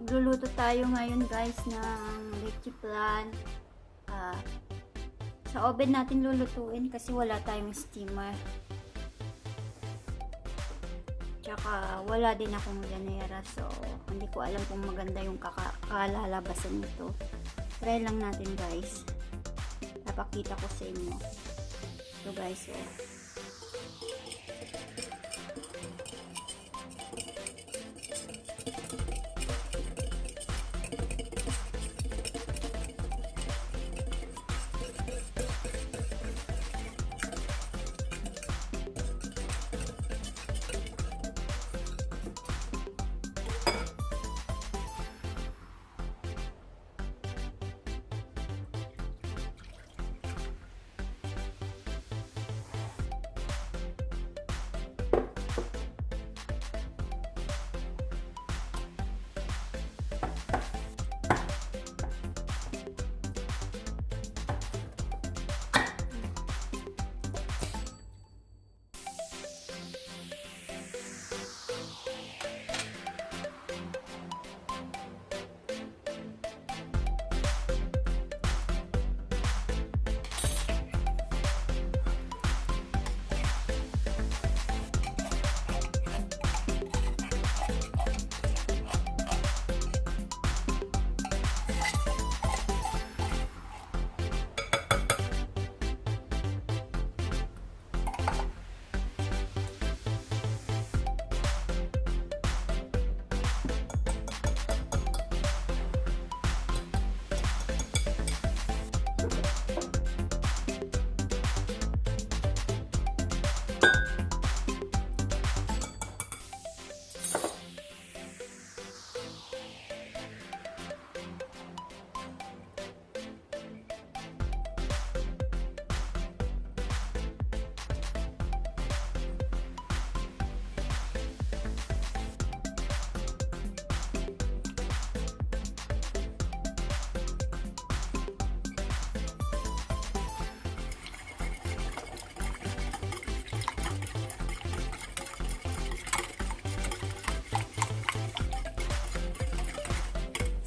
Magluluto tayo ngayon guys ng leche flan. Sa oven natin lulutuin kasi wala tayong steamer. Tsaka wala din akong llanera, so hindi ko alam kung maganda yung kalalabasan nito. Try lang natin guys. Napakita ko sa inyo. So guys,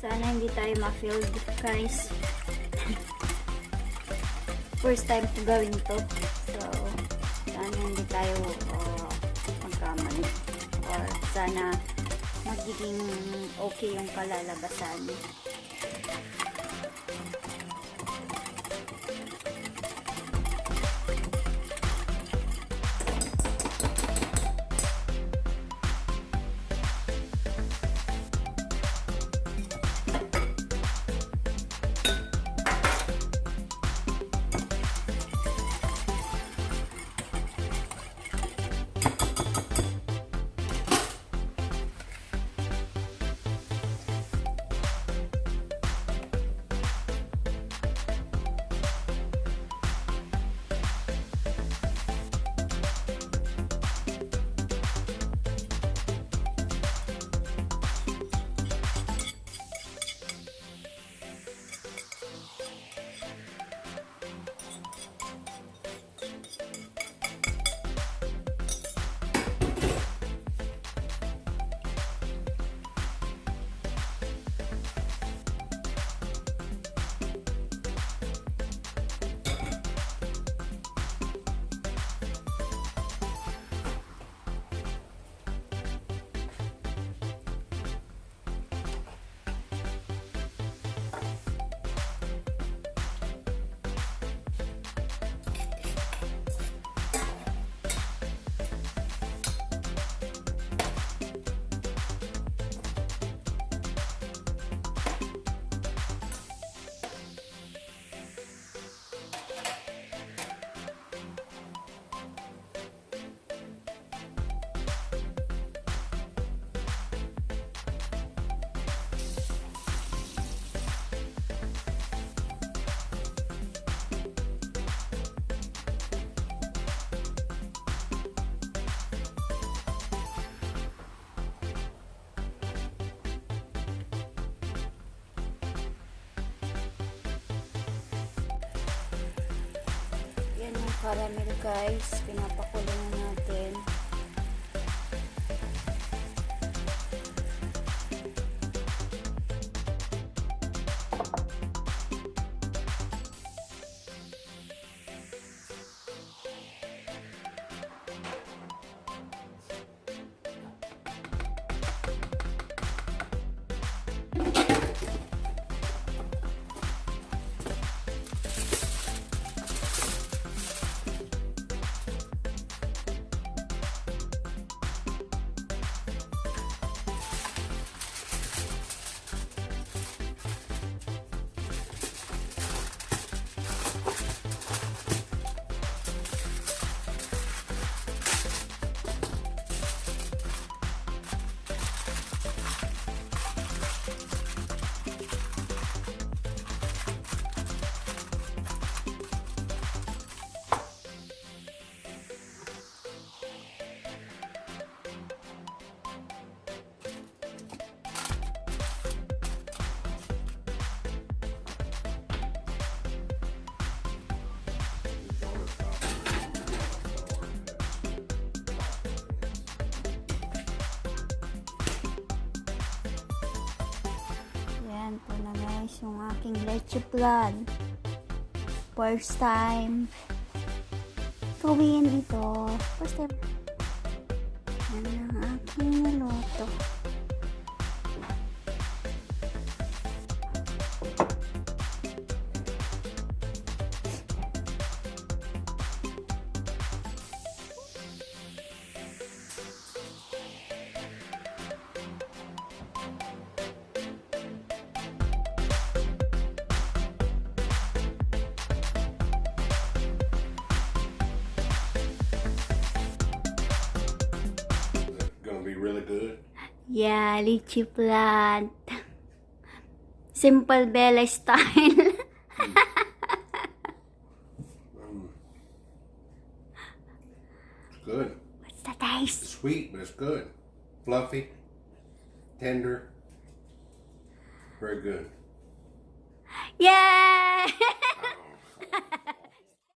sana hindi tayo ma-failed guys. First time ko gawin to. So, sana hindi tayo magkamali. Or sana magiging okay yung kalalabasan. Caramel guys, pinapakulo na natin. yung aking leche flan. First time gawin ito. First time. Yan ang aking niluto. Be really good. Yeah, leche plant. Simple Bella style. It's good. What's the taste? It's sweet, but it's good. Fluffy, tender, very good. Yeah!